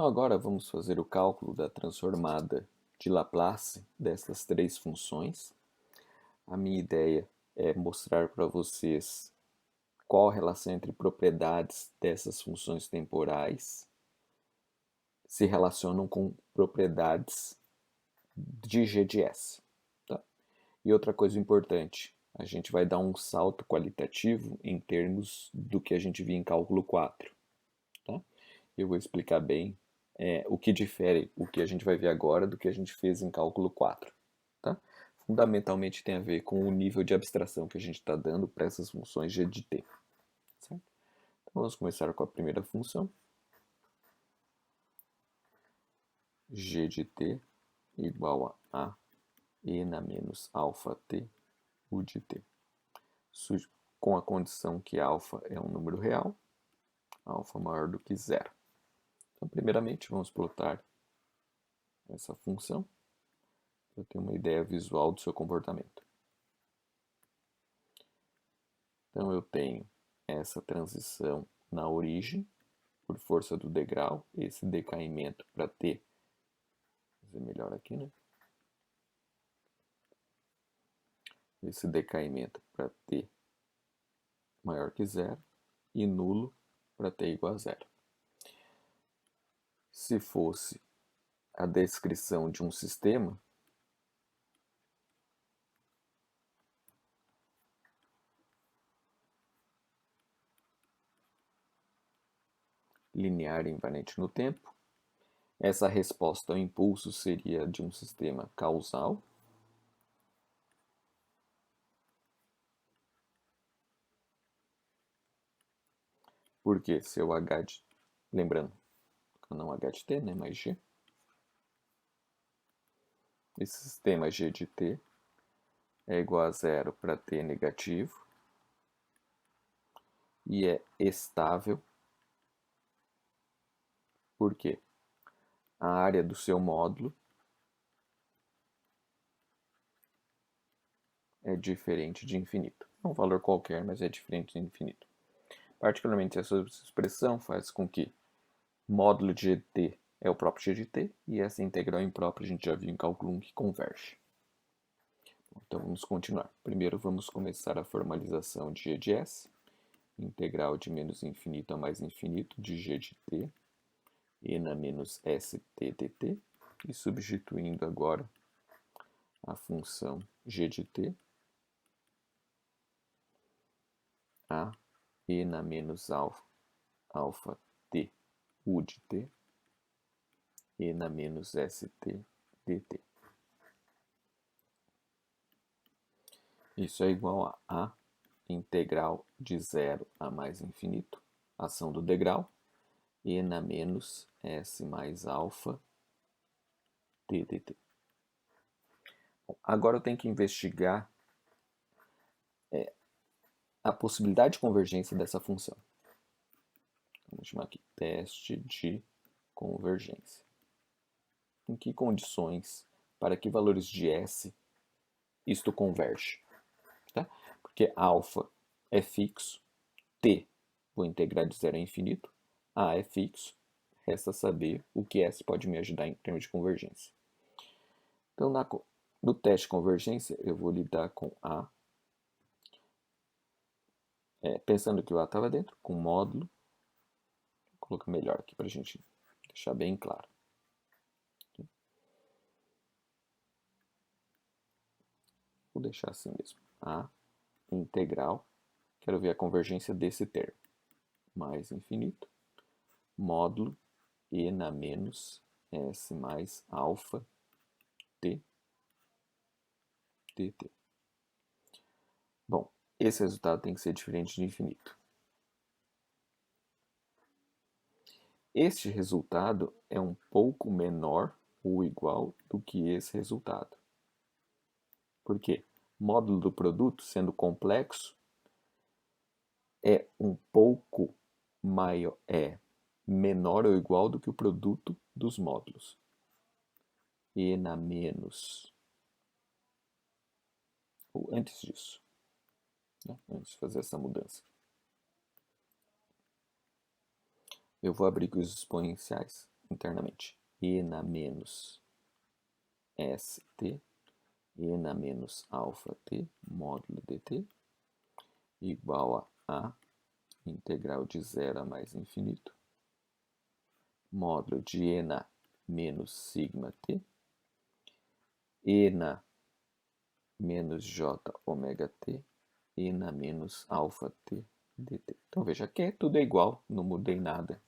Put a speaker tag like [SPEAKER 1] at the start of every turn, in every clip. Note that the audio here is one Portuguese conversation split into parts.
[SPEAKER 1] Então agora vamos fazer o cálculo da transformada de Laplace dessas três funções. A minha ideia é mostrar para vocês qual a relação entre propriedades dessas funções temporais se relacionam com propriedades de G de S. Tá? E outra coisa importante, a gente vai dar um salto qualitativo em termos do que a gente viu em cálculo 4. Tá? Eu vou explicar bem o que difere o que a gente vai ver agora do que a gente fez em cálculo 4. Tá? Fundamentalmente tem a ver com o nível de abstração que a gente está dando para essas funções g de t. Certo? Então vamos começar com a primeira função. G de t igual a e na menos alfa t u de t. Com a condição que alfa é um número real, alfa maior do que zero. Então, primeiramente, vamos plotar essa função para ter uma ideia visual do seu comportamento. Então, eu tenho essa transição na origem, por força do degrau, esse decaimento para t, vou fazer melhor aqui, né? Esse decaimento para t maior que zero e nulo para t igual a zero. Se fosse a descrição de um sistema, linear invariante no tempo, essa resposta ao impulso seria de um sistema causal. Porque se eu h de... Lembrando, não h de t, né, mas g. Esse sistema g de t é igual a zero para t negativo e é estável. Por quê? A área do seu módulo é diferente de infinito. É um valor qualquer, mas é diferente de infinito. Particularmente, essa expressão faz com que módulo de g de t é o próprio g de t, e essa integral imprópria a gente já viu em cálculo 1 que converge. Então vamos continuar. Primeiro vamos começar a formalização de g de s, integral de menos infinito a mais infinito de g de t, e na menos st dt, e substituindo agora a função g de t, a e na menos alfa t u de t, e na menos st dt. Isso é igual a integral de zero a mais infinito, ação do degrau, e na menos s mais alfa t dt. Bom, agora eu tenho que investigar a possibilidade de convergência dessa função. Vamos chamar aqui teste de convergência. Em que condições, para que valores de s isto converge? Tá? Porque alfa é fixo, t vou integrar de zero a infinito, a é fixo, resta saber o que s pode me ajudar em termos de convergência. Então, no teste de convergência, eu vou lidar com a, pensando que o a estava dentro, com módulo, vou colocar melhor aqui para a gente deixar bem claro. Vou deixar assim mesmo, a integral, quero ver a convergência desse termo, mais infinito, módulo e na menos s mais alfa t dt. Bom, esse resultado tem que ser diferente de infinito. Este resultado é um pouco menor ou igual do que esse resultado. Por quê? Módulo do produto, sendo complexo, é um pouco maior, menor ou igual do que o produto dos módulos. E na menos, ou antes disso, né? Antes de fazer essa mudança. Eu vou abrir aqui os exponenciais. internamente. E na menos st, e na menos alfa t, módulo dt, igual a integral de 0 a mais infinito, módulo de e na menos sigma t, e na menos j ômega t, e na menos alfa t dt. Então veja que tudo é igual, não mudei nada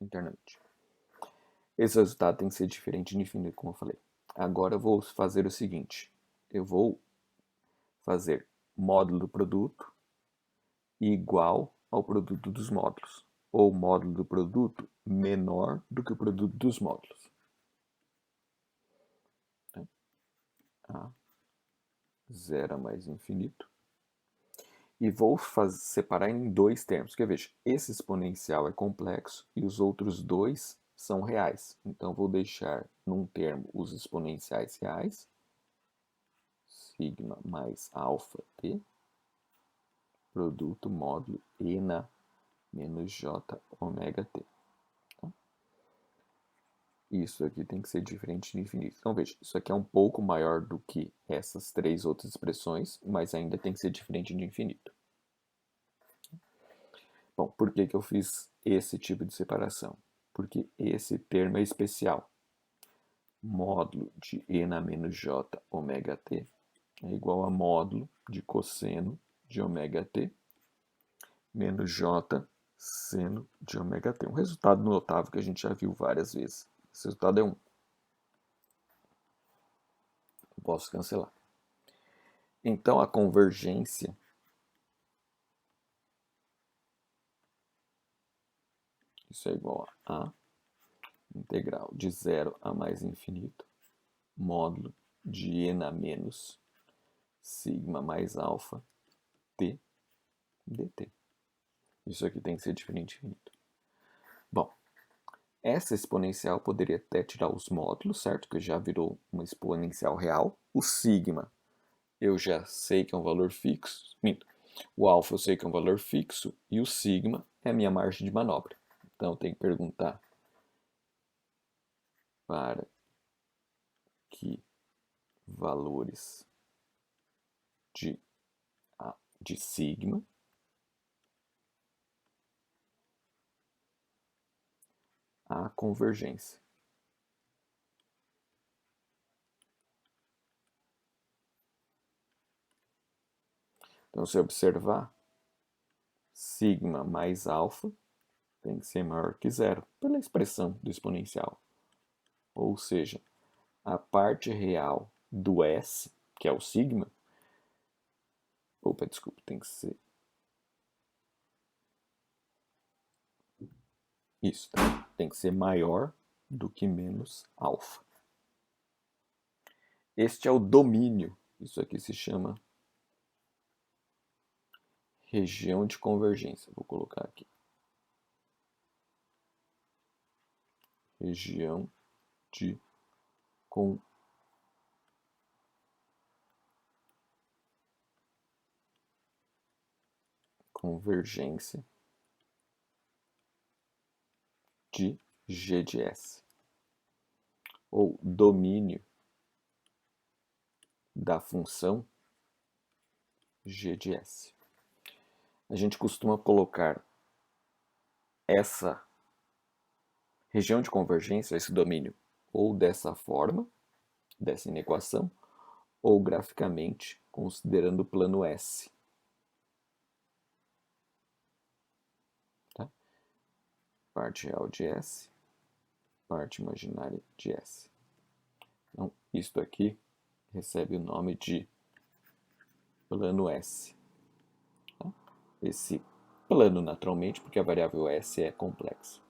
[SPEAKER 1] internamente. Esse resultado tem que ser diferente de infinito, como eu falei. Agora eu vou fazer o seguinte, eu vou fazer módulo do produto igual ao produto dos módulos, ou módulo do produto menor do que o produto dos módulos. A 0 a mais infinito. E vou separar em dois termos, porque veja, esse exponencial é complexo e os outros dois são reais. Então vou deixar num termo os exponenciais reais, sigma mais alfa t, produto módulo e na menos j ômega t. Tá? Isso aqui tem que ser diferente de infinito. Então veja, isso aqui é um pouco maior do que essas três outras expressões, mas ainda tem que ser diferente de infinito. Bom, por que eu fiz esse tipo de separação? Porque esse termo é especial. Módulo de e na menos j ômega t é igual a módulo de cosseno de ômega t menos j seno de ômega t. Um resultado notável que a gente já viu várias vezes. Esse resultado é 1. Eu posso cancelar. Então a convergência isso é igual a integral de 0 a mais infinito, módulo de e na menos sigma mais alfa t dt. Isso aqui tem que ser diferente de infinito. Bom, essa exponencial poderia até tirar os módulos, certo? Que já virou uma exponencial real. O sigma eu já sei que é um valor fixo. Minto. O alfa eu sei que é um valor fixo e o sigma é a minha margem de manobra. Então eu tenho que perguntar para que valores de sigma há convergência. Então, se observar, sigma mais alfa tem que ser maior que zero, pela expressão do exponencial. Ou seja, a parte real do S, que é o sigma, desculpa, tem que ser isso, tá? Tem que ser maior do que menos alfa. Este é o domínio, isso aqui se chama região de convergência. Vou colocar aqui. Região de convergência de G de S, ou domínio da função G de S. A gente costuma colocar essa região de convergência, esse domínio, ou dessa forma, dessa inequação, ou graficamente, considerando o plano S. Tá? Parte real de S, parte imaginária de S. Então, isto aqui recebe o nome de plano S. Tá? Esse plano, naturalmente, porque a variável S é complexa.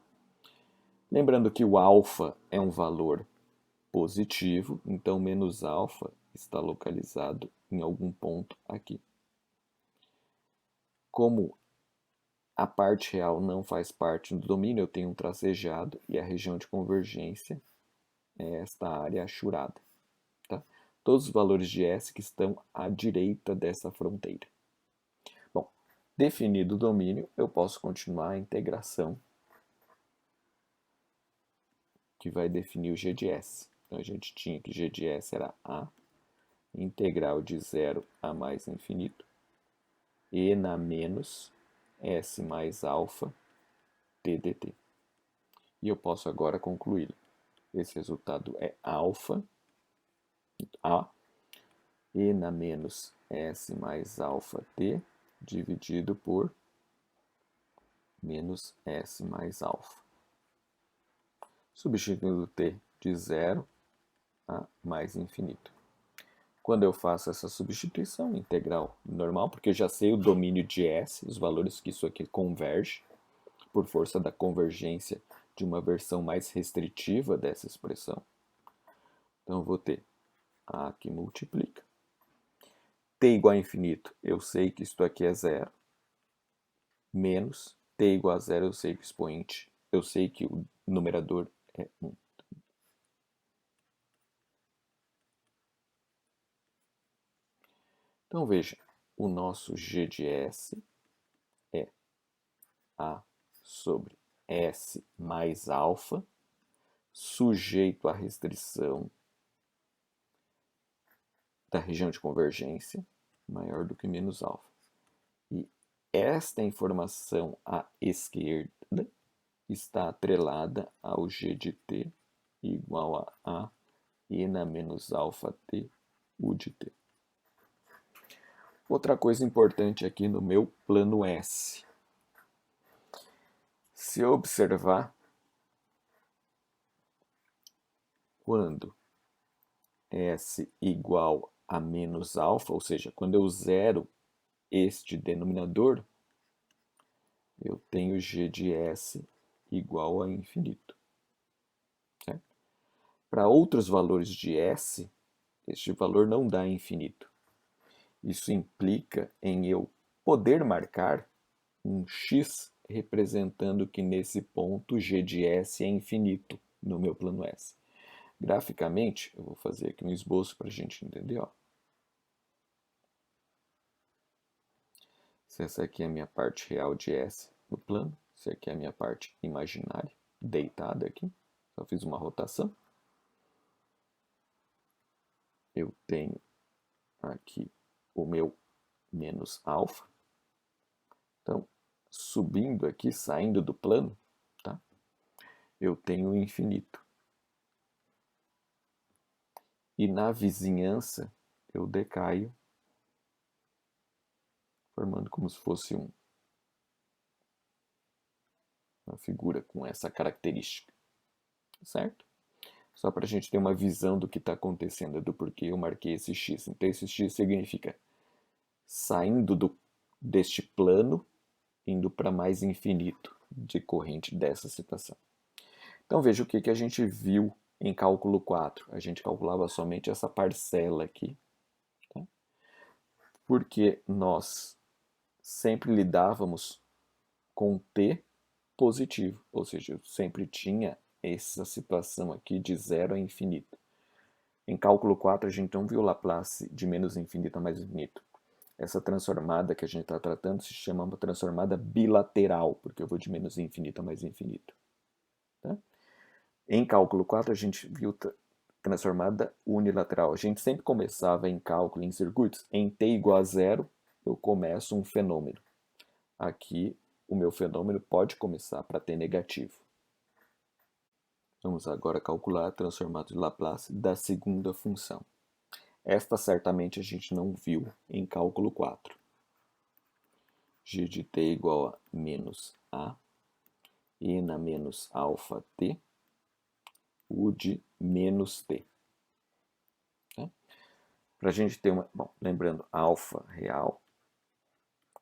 [SPEAKER 1] Lembrando que o alfa é um valor positivo, então menos alfa está localizado em algum ponto aqui. Como a parte real não faz parte do domínio, eu tenho um tracejado e a região de convergência é esta área achurada. Tá? Todos os valores de S que estão à direita dessa fronteira. Bom, definido o domínio, eu posso continuar a integração que vai definir o g de S. Então, a gente tinha que g de S era A, integral de 0 a mais infinito, e na menos S mais alfa t dt. E eu posso agora concluir. Esse resultado é alfa, A, e na menos S mais alfa t, dividido por menos S mais alfa. Substituindo t de 0 a mais infinito. Quando eu faço essa substituição integral normal, porque eu já sei o domínio de S, os valores que isso aqui converge, por força da convergência de uma versão mais restritiva dessa expressão. Então, eu vou ter A que multiplica. T igual a infinito, eu sei que isto aqui é zero. Menos t igual a zero, eu sei que o expoente, eu sei que o numerador é 1. Então, veja, o nosso g de S é A sobre S mais alfa, sujeito à restrição da região de convergência, maior do que menos alfa. E esta informação à esquerda está atrelada ao g de t igual a e na menos alfa t u de t. Outra coisa importante aqui no meu plano S. Se eu observar, quando S igual a menos alfa, ou seja, quando eu zero este denominador, eu tenho g de S igual a infinito. Para outros valores de S, este valor não dá infinito. Isso implica em eu poder marcar um x representando que nesse ponto g de S é infinito no meu plano S. Graficamente, eu vou fazer aqui um esboço para a gente entender. Ó. Se essa aqui é a minha parte real de S no plano, se aqui é a minha parte imaginária, deitada aqui, só fiz uma rotação. Eu tenho aqui o meu menos alfa. Então, subindo aqui, saindo do plano, tá? Eu tenho o infinito. E na vizinhança, eu decaio, formando como se fosse uma figura com essa característica, certo? Só para a gente ter uma visão do que está acontecendo, do porquê eu marquei esse x. Então, esse x significa saindo deste plano, indo para mais infinito, decorrente dessa situação. Então, veja o que a gente viu em cálculo 4. A gente calculava somente essa parcela aqui, tá? Porque nós sempre lidávamos com t positivo, ou seja, eu sempre tinha essa situação aqui de 0 a infinito. Em cálculo 4, a gente não viu Laplace de menos infinito a mais infinito. Essa transformada que a gente está tratando se chama uma transformada bilateral, porque eu vou de menos infinito a mais infinito. Tá? Em cálculo 4, a gente viu transformada unilateral. A gente sempre começava em cálculo, em circuitos, em t igual a 0, eu começo um fenômeno. Aqui, o meu fenômeno pode começar para t negativo. Vamos agora calcular a transformada de Laplace da segunda função. Esta certamente a gente não viu em cálculo 4. G de t igual a menos a e na menos alfa t, u de menos t. Tá? Para a gente ter uma... Bom, lembrando, alfa real,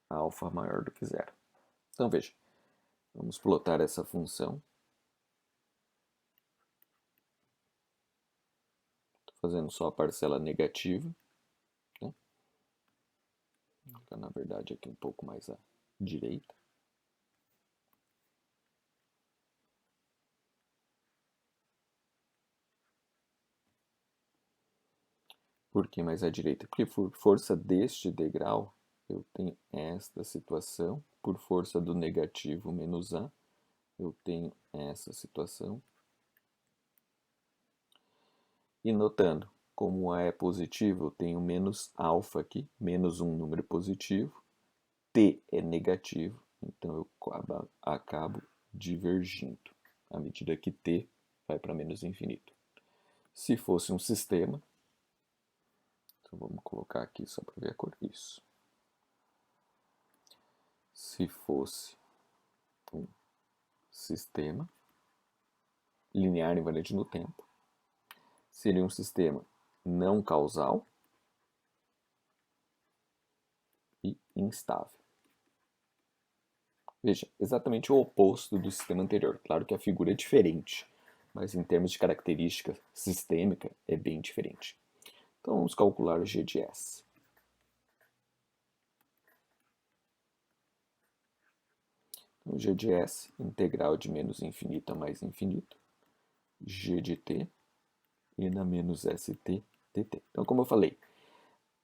[SPEAKER 1] alfa maior do que zero. Então, veja, vamos plotar essa função. Estou fazendo só a parcela negativa. Né? Vou ficar, na verdade, aqui um pouco mais à direita. Por que mais à direita? Porque por força deste degrau, eu tenho esta situação. Por força do negativo menos a, eu tenho essa situação. E notando, como A é positivo, eu tenho menos alfa aqui, menos um número positivo. T é negativo, então eu acabo divergindo, à medida que T vai para menos infinito. Se fosse um sistema, então vamos colocar aqui só para ver a cor, isso. Se fosse um sistema linear invariante no tempo, seria um sistema não causal e instável. Veja, exatamente o oposto do sistema anterior. Claro que a figura é diferente, mas em termos de característica sistêmica é bem diferente. Então vamos calcular o g de S. Então, g de S, integral de menos infinito a mais infinito, g de t, e na menos st dt. Então, como eu falei,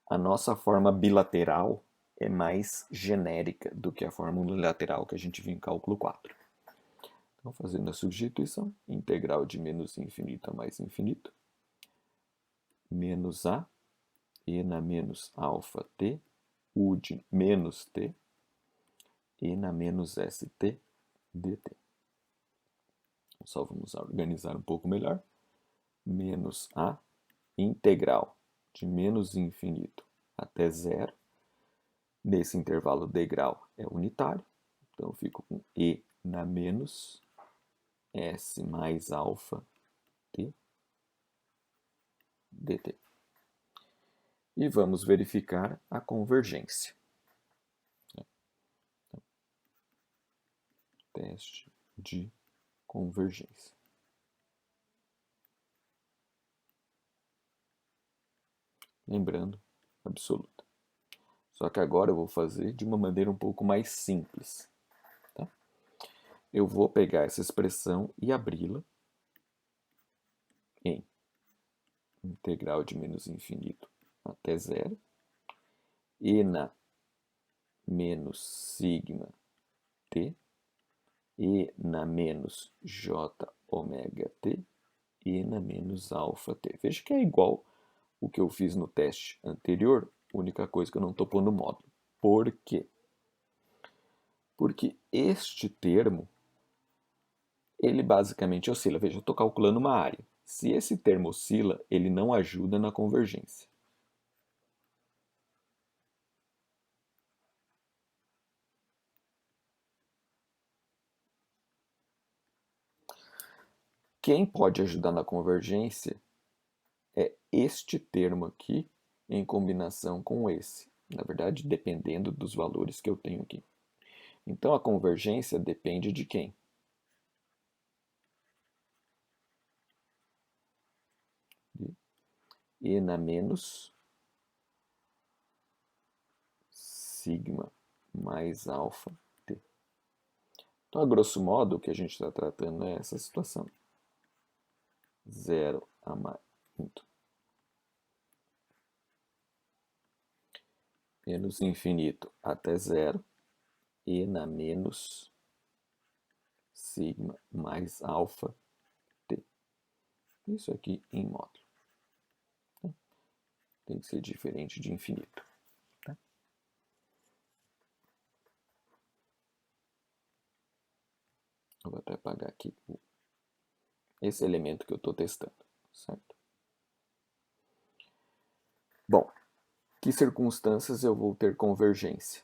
[SPEAKER 1] a nossa forma bilateral é mais genérica do que a forma unilateral que a gente viu em cálculo 4. Então, fazendo a substituição, integral de menos infinito a mais infinito, menos a, e na menos alfa t, u de menos t, e na menos st dt. Só vamos organizar um pouco melhor. Menos a, integral de menos infinito até zero. Nesse intervalo, o degrau é unitário, então eu fico com e na menos s mais alfa t dt. E vamos verificar a convergência. Teste de convergência. Lembrando, absoluta. Só que agora eu vou fazer de uma maneira um pouco mais simples. Tá? Eu vou pegar essa expressão e abri-la em integral de menos infinito até zero, e na menos sigma t, e na menos j ômega t, e na menos alfa t. Veja que é igual o que eu fiz no teste anterior, a única coisa que eu não estou pondo módulo. Por quê? Porque este termo, ele basicamente oscila. Veja, eu estou calculando uma área. Se esse termo oscila, ele não ajuda na convergência. Quem pode ajudar na convergência é este termo aqui em combinação com esse. Na verdade, dependendo dos valores que eu tenho aqui. Então, a convergência depende de quem? De e na menos sigma mais alfa t. Então, a grosso modo, o que a gente está tratando é essa situação. 0 a mais menos infinito até zero, e na menos sigma mais alfa t. Isso aqui em módulo. Tem que ser diferente de infinito. Tá? Eu vou até apagar aqui esse elemento que eu estou testando, certo? Bom, que circunstâncias eu vou ter convergência?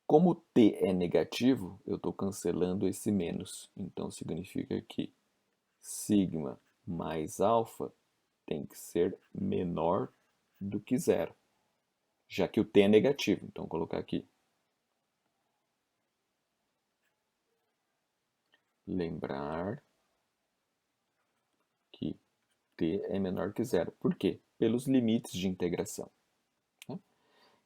[SPEAKER 1] Como t é negativo, eu estou cancelando esse menos. Então, significa que sigma mais alfa tem que ser menor do que zero, já que o t é negativo. Então, vou colocar aqui. Lembrar que t é menor que zero. Por quê? Pelos limites de integração. Né?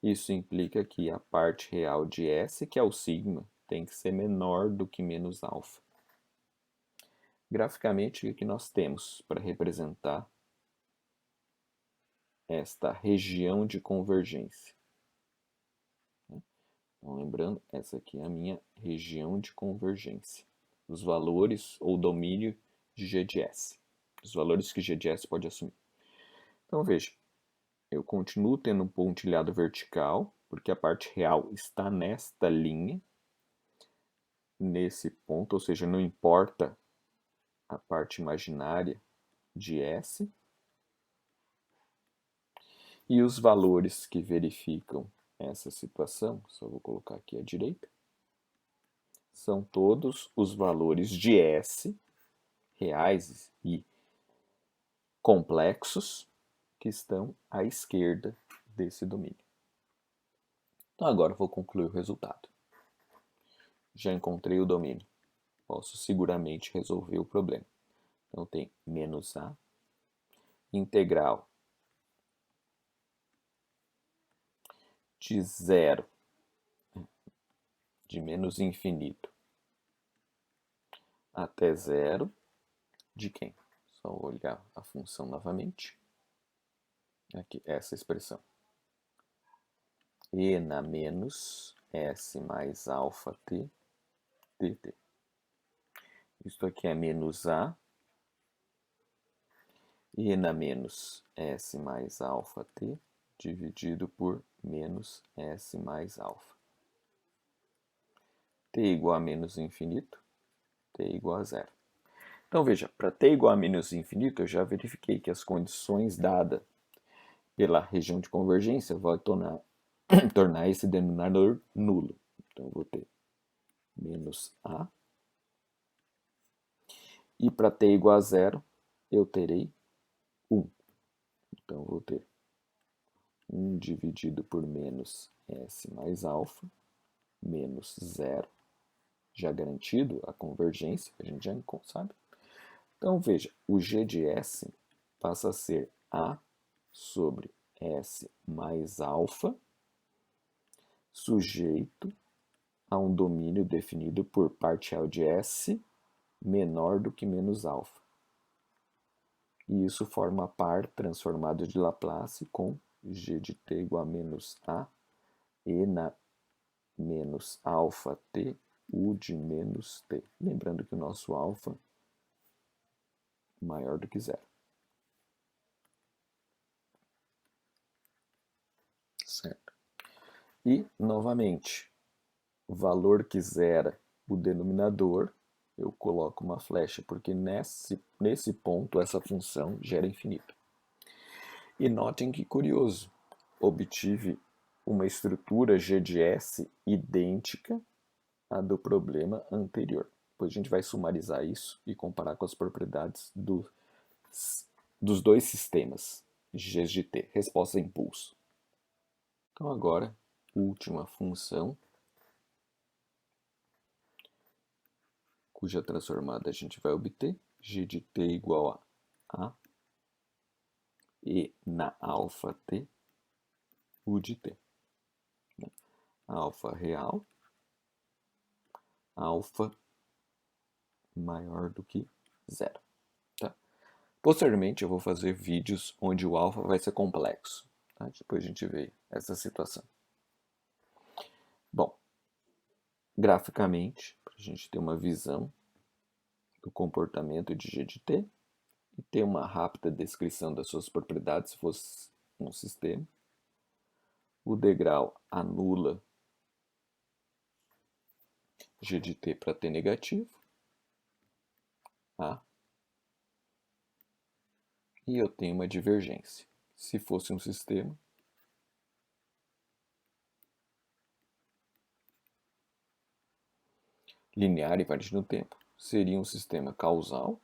[SPEAKER 1] Isso implica que a parte real de S, que é o sigma, tem que ser menor do que menos alfa. Graficamente, o que nós temos para representar esta região de convergência? Então, lembrando, essa aqui é a minha região de convergência. Os valores ou domínio de G de S. os valores que g de s pode assumir. Então, veja, eu continuo tendo um pontilhado vertical, porque a parte real está nesta linha, nesse ponto, ou seja, não importa a parte imaginária de S. E os valores que verificam essa situação, só vou colocar aqui à direita, são todos os valores de S, reais e complexos, que estão à esquerda desse domínio. Então agora eu vou concluir o resultado. Já encontrei o domínio. Posso seguramente resolver o problema. Então tem menos A, integral de zero, de menos infinito até zero, de quem? Só olhar a função novamente. Aqui, essa expressão. E na menos S mais alfa t dt. Isto aqui é menos A. E na menos S mais alfa t dividido por menos S mais alfa. T igual a menos infinito, t igual a zero. Então veja, para t igual a menos infinito, eu já verifiquei que as condições dadas pela região de convergência vão tornar esse denominador nulo. Então eu vou ter menos A. E para t igual a zero, eu terei 1. Então eu vou ter 1 dividido por menos S mais alfa, menos zero. Já garantido a convergência, a gente já sabe. Então veja, o g de S passa a ser A sobre S mais alfa, sujeito a um domínio definido por parcial de S menor do que menos alfa. E isso forma a par transformado de Laplace com g de t igual a menos A e na menos alfa t, u de menos t. Lembrando que o nosso alfa é maior do que zero. Certo. E, novamente, o valor que zera o denominador, eu coloco uma flecha, porque nesse ponto essa função gera infinito. E notem que curioso, obtive uma estrutura g de S idêntica à do problema anterior. Depois a gente vai sumarizar isso e comparar com as propriedades dos dois sistemas g de t, resposta a impulso. Então agora, última função, cuja transformada a gente vai obter, g de t igual a e na alfa t, u de t. Alfa real, alfa maior do que zero. Tá? Posteriormente eu vou fazer vídeos onde o alfa vai ser complexo. Tá? Depois a gente vê essa situação. Bom, graficamente, para a gente ter uma visão do comportamento de g de t e ter uma rápida descrição das suas propriedades se fosse um sistema, o degrau anula g de t para t negativo, A, e eu tenho uma divergência. Se fosse um sistema, linear e variante no tempo, seria um sistema causal,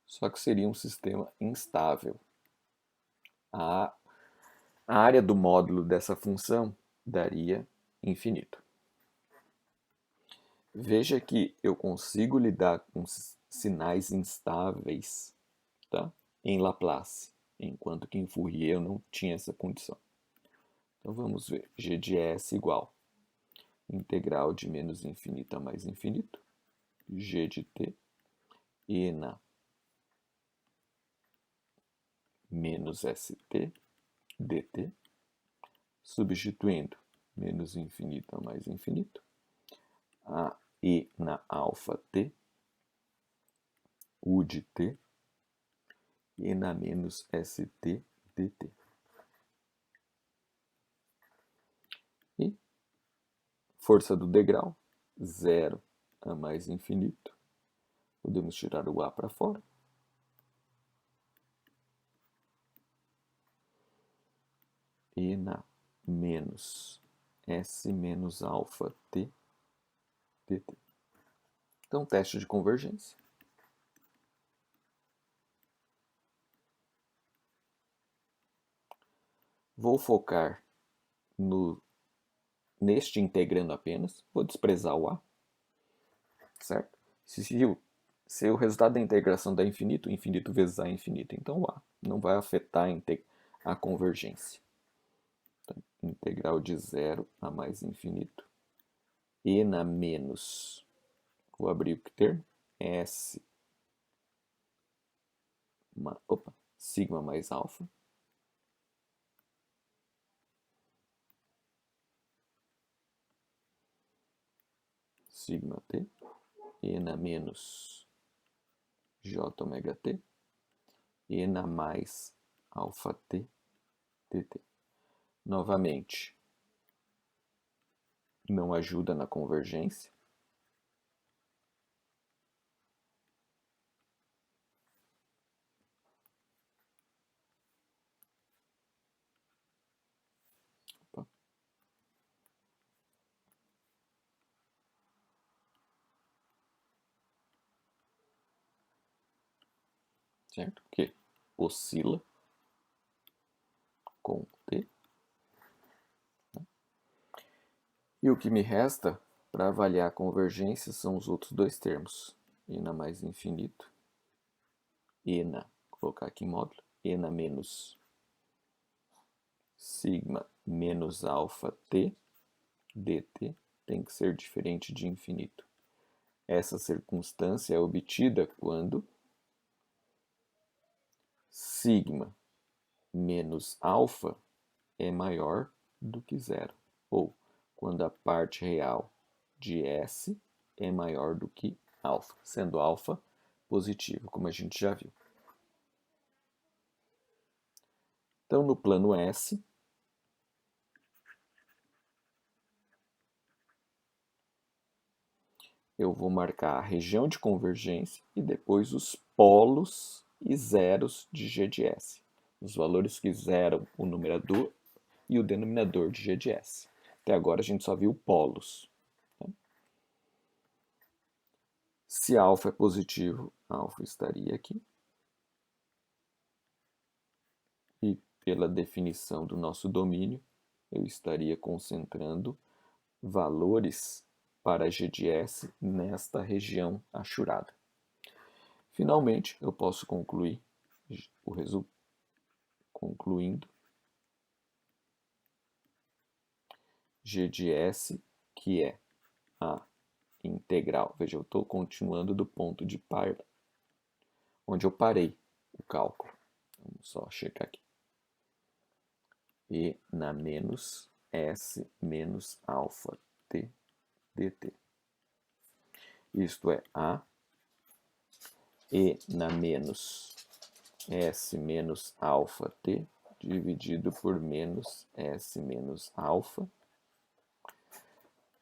[SPEAKER 1] só que seria um sistema instável. A área do módulo dessa função daria infinito. Veja que eu consigo lidar com sinais instáveis, tá? Em Laplace, enquanto que em Fourier eu não tinha essa condição. Então vamos ver, g de S igual integral de menos infinito a mais infinito, g de t, e na menos st dt, substituindo menos infinito a mais infinito, a e na alfa t U de T, e na menos ST dt. E força do degrau, 0 a mais infinito. Podemos tirar o A para fora. E na menos S menos alfa T dt. Então, teste de convergência. Vou focar neste integrando apenas. Vou desprezar o A. Certo? Se o resultado da integração dá infinito, infinito vezes A é infinito. Então, o A não vai afetar a convergência. Então, integral de 0 a mais infinito. E na menos, vou abrir o termo, S, sigma mais alfa. Sigma t, e na menos j ômega t, e na mais alfa t dt. Novamente, não ajuda na convergência. Certo? Porque oscila com t. E o que me resta para avaliar a convergência são os outros dois termos. E na mais infinito, e na, vou colocar aqui em módulo, e na menos sigma menos alfa t dt tem que ser diferente de infinito. Essa circunstância é obtida quando sigma menos alfa é maior do que zero, ou quando a parte real de S é maior do que alfa, sendo alfa positivo, como a gente já viu. Então, no plano S, eu vou marcar a região de convergência e depois os polos e zeros de G de S. Os valores que zeram o numerador e o denominador de G de S. Até agora a gente só viu polos. Se alfa é positivo, alfa estaria aqui. E pela definição do nosso domínio, eu estaria concentrando valores para G de S nesta região achurada. Finalmente, eu posso concluir o resultado concluindo G de S, que é a integral. Veja, eu estou continuando do ponto de par, onde eu parei o cálculo. Vamos só checar aqui. E na menos S menos alfa t dt. Isto é A e na menos S menos alfa t dividido por menos S menos alfa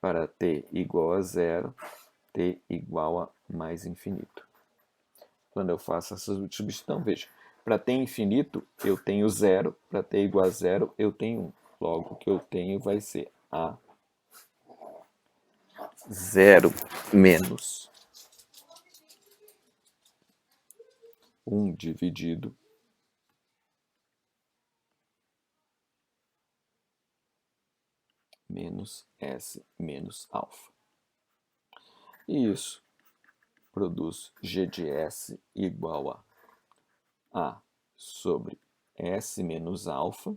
[SPEAKER 1] para t igual a zero, t igual a mais infinito. Quando eu faço essa substituição, veja, para t infinito eu tenho zero, para t igual a zero eu tenho 1. Logo, o que eu tenho vai ser A 0 menos 1 dividido menos S menos alfa. E isso produz G de S igual a sobre S menos alfa,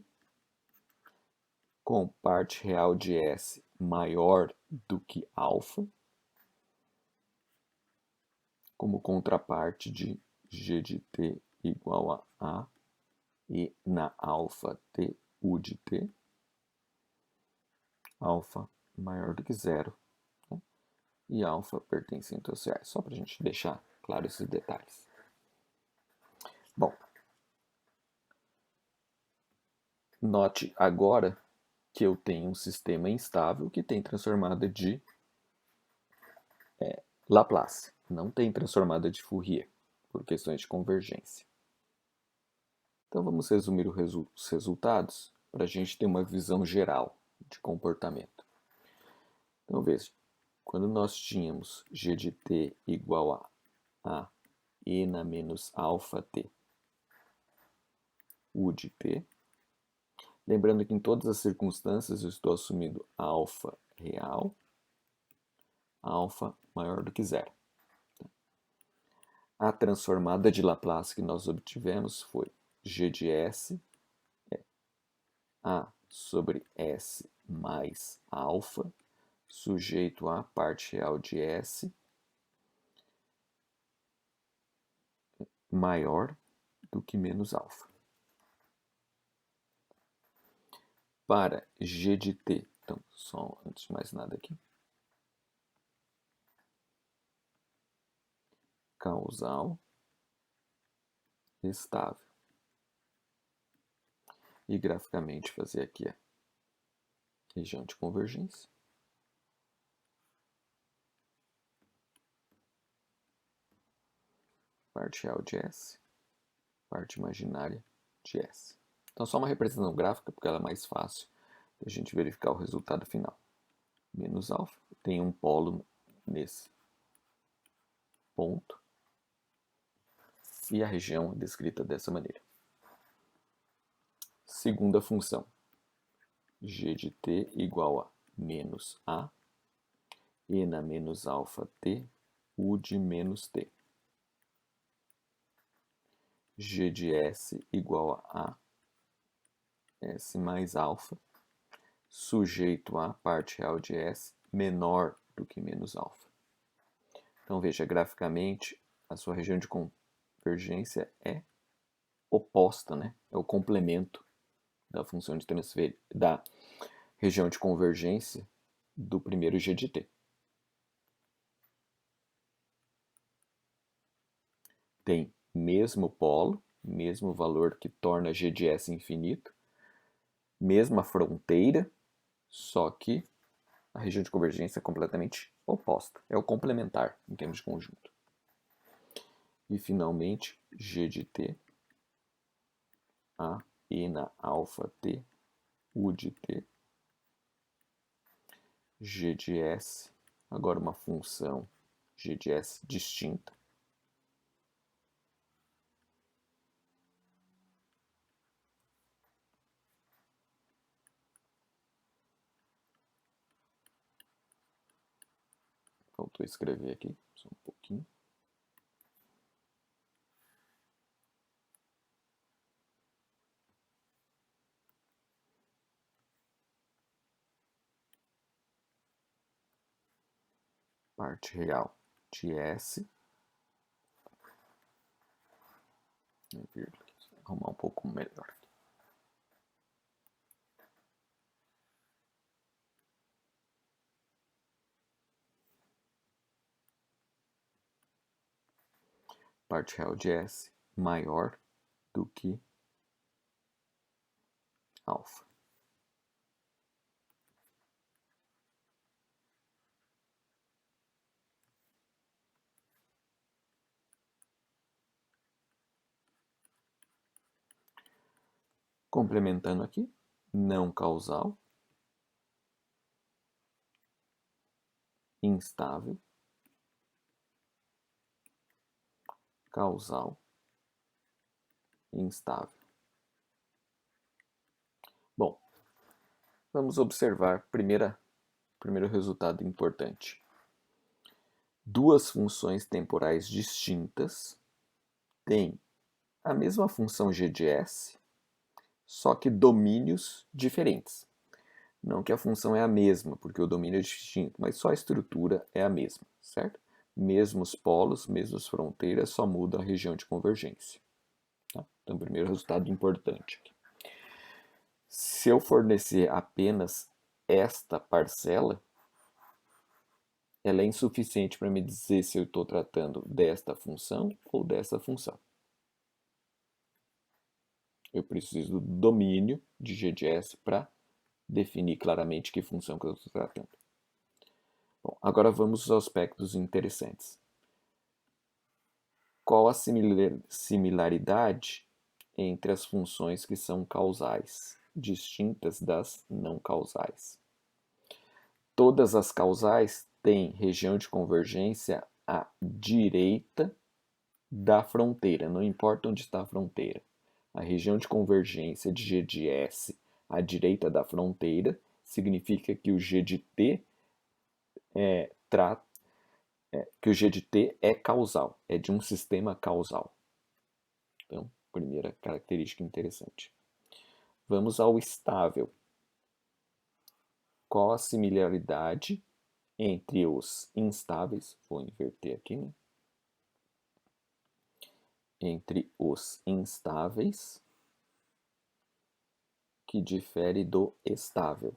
[SPEAKER 1] com parte real de S maior do que alfa, como contraparte de G de T igual a e na alfa T U de T, alfa maior do que zero, né? E alfa pertencente aos reais. Só para a gente deixar claro esses detalhes. Bom, note agora que eu tenho um sistema instável que tem transformada de Laplace. Não tem transformada de Fourier, por questões de convergência. Então vamos resumir os resultados para a gente ter uma visão geral de comportamento. Então veja, quando nós tínhamos g de t igual a e na menos alfa t u de t, lembrando que em todas as circunstâncias eu estou assumindo alfa real, alfa maior do que zero. A transformada de Laplace que nós obtivemos foi g de s é a sobre s mais alfa, sujeito à parte real de s maior do que menos alfa. Para g de t, então, só antes de mais nada aqui, causal estável. E graficamente fazer aqui a região de convergência. Parte real de S, parte imaginária de S. Então só uma representação gráfica, porque ela é mais fácil da gente verificar o resultado final. Menos alfa, tem um polo nesse ponto, e a região é descrita dessa maneira. Segunda função, g de t igual a menos a, e na menos alfa t, u de menos t. G de S igual a S mais alfa, sujeito a parte real de S menor do que menos alfa. Então veja, graficamente, a sua região de convergência é oposta, né? É o complemento da função de transferência, da região de convergência do primeiro g de t. Tem mesmo polo, mesmo valor que torna g de S infinito, mesma fronteira, só que a região de convergência é completamente oposta, é o complementar em termos de conjunto. E finalmente, g de t, a e na alfa t, u de t, g de s, agora uma função g de s distinta, faltou escrever aqui, só um pouquinho. Parte real de S, arrumar um pouco melhor. Parte real de S maior do que alfa. Complementando aqui, não causal, instável, causal, instável. Bom, vamos observar primeiro resultado importante. Duas funções temporais distintas têm a mesma função g de s, só que domínios diferentes. Não que a função é a mesma, porque o domínio é distinto, mas só a estrutura é a mesma, certo? Mesmos polos, mesmas fronteiras, só muda a região de convergência. Tá? Então, primeiro resultado importante aqui. Se eu fornecer apenas esta parcela, ela é insuficiente para me dizer se eu estou tratando desta função ou dessa função. Eu preciso do domínio de G de S para definir claramente que função que eu estou tratando. Bom, agora vamos aos aspectos interessantes. Qual a similaridade entre as funções que são causais, distintas das não causais? Todas as causais têm região de convergência à direita da fronteira, não importa onde está a fronteira. A região de convergência de G de S à direita da fronteira significa que o G de T é causal, é de um sistema causal. Então, primeira característica interessante. Vamos ao estável. Qual a similaridade entre os instáveis? Vou inverter aqui, né? Entre os instáveis que difere do estável.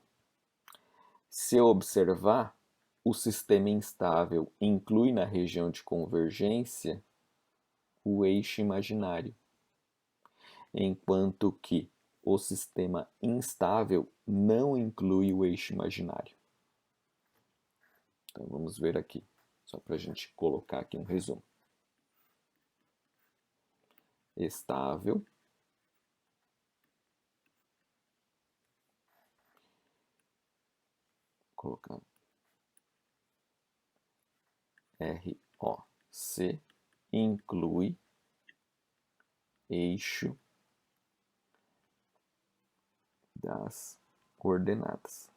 [SPEAKER 1] Se eu observar, o sistema instável inclui na região de convergência o eixo imaginário, enquanto que o sistema instável não inclui o eixo imaginário. Então vamos ver aqui, só para a gente colocar aqui um resumo. Estável colocar ROC inclui eixo das coordenadas.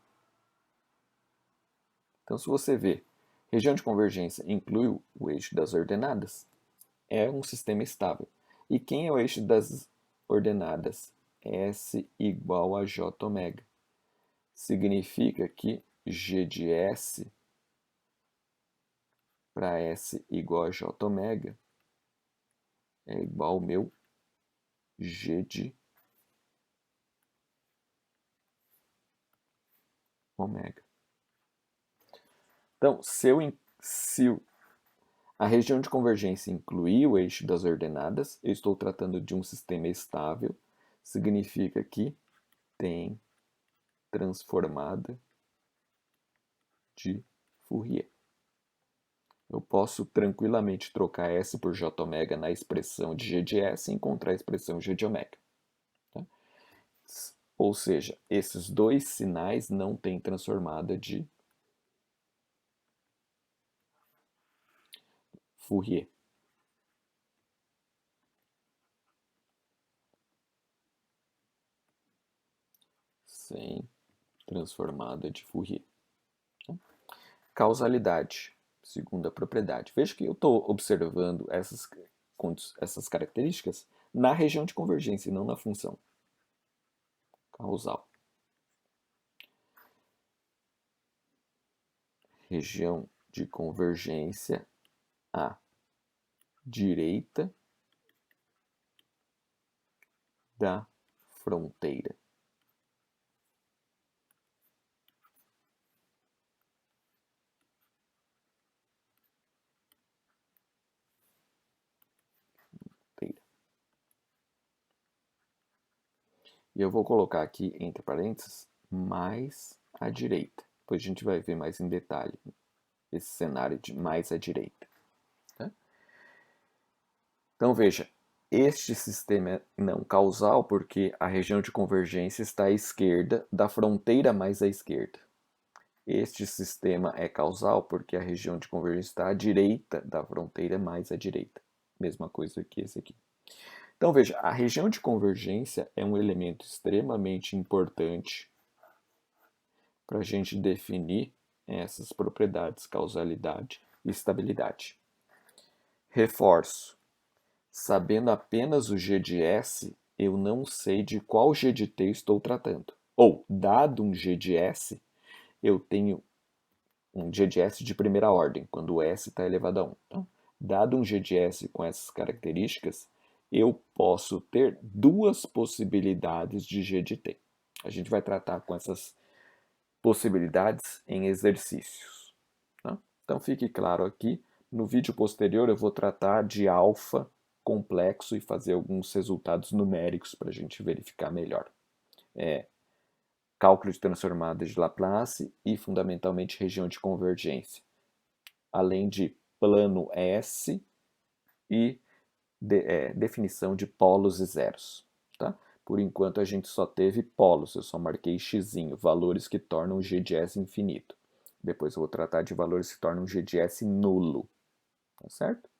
[SPEAKER 1] Então, se você vê, região de convergência inclui o eixo das ordenadas, é um sistema estável. E quem é o eixo das ordenadas? S igual a J ômega. Significa que G de S para S igual a J ômega é igual ao meu G de ômega. Então, se a região de convergência incluir o eixo das ordenadas, eu estou tratando de um sistema estável, significa que tem transformada de Fourier. Eu posso tranquilamente trocar S por J ômega na expressão de G de S e encontrar a expressão G de ômega. Tá? Ou seja, esses dois sinais não têm transformada de Fourier. Sem transformada de Fourier. Tá? Causalidade, segunda propriedade. Veja que eu estou observando essas características na região de convergência e não na função causal. Região de convergência à direita da fronteira. E eu vou colocar aqui, entre parênteses, mais à direita. Depois a gente vai ver mais em detalhe esse cenário de mais à direita. Tá? Então veja, este sistema é não causal porque a região de convergência está à esquerda da fronteira mais à esquerda. Este sistema é causal porque a região de convergência está à direita da fronteira mais à direita. Mesma coisa que esse aqui. Então veja, a região de convergência é um elemento extremamente importante para a gente definir essas propriedades, causalidade e estabilidade. Reforço, sabendo apenas o G de S, eu não sei de qual G de T estou tratando. Ou, dado um G de S, eu tenho um G de S de primeira ordem, quando o S está elevado a 1. Então, dado um G de S com essas características, eu posso ter duas possibilidades de G de T. A gente vai tratar com essas possibilidades em exercícios. Tá? Então fique claro aqui, no vídeo posterior eu vou tratar de alfa complexo e fazer alguns resultados numéricos para a gente verificar melhor. Cálculo de transformada de Laplace e fundamentalmente região de convergência, além de plano S e definição de polos e zeros. Tá? Por enquanto a gente só teve polos, eu só marquei x, valores que tornam g de S infinito. Depois eu vou tratar de valores que tornam g de S nulo. Tá certo?